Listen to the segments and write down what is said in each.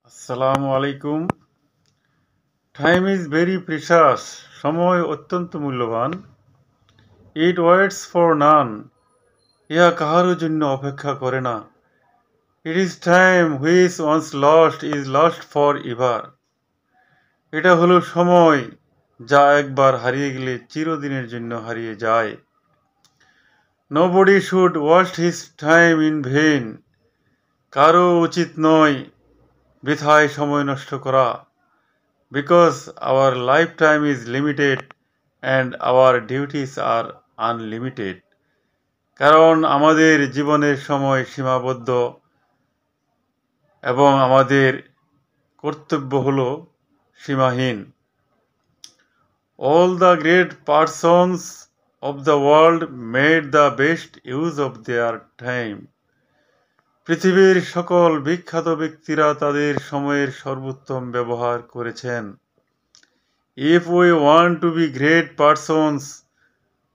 আসসালামু আলাইকুম। Time is very precious. সময় অত্যন্ত মূল্যবান। It waits for none. ইহা কাহারও জন্য অপেক্ষা করে না। It is time which once lost is lost forever. এটা হলো সময়, যা একবার হারিয়ে গেলে চিরদিনের জন্য হারিয়ে যায়। Nobody should West his time in vein. কারো উচিত নয় বৃথায় সময় নষ্ট করা। Because our lifetime is limited and our duties are unlimited. কারণ আমাদের জীবনের সময় সীমাবদ্ধ এবং আমাদের কর্তব্য হলো সীমাহীন। All the great persons of the world made the best use of their time. পৃথিবীর সকল বিখ্যাত ব্যক্তিরা তাদের সময়ের সর্বোত্তম ব্যবহার করেছেন। If we want to be great persons,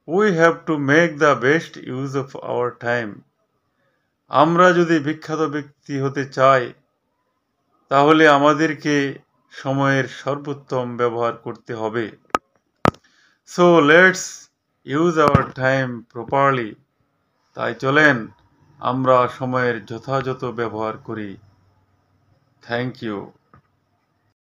we have to make the best use of our time. আমরা যদি বিখ্যাত ব্যক্তি হতে চাই, তাহলে আমাদেরকে সময়ের সর্বোত্তম ব্যবহার করতে হবে। So let's use our time properly. তাই চলেন আমরা সময়ের যথাযথ ব্যবহার করি। Thank you.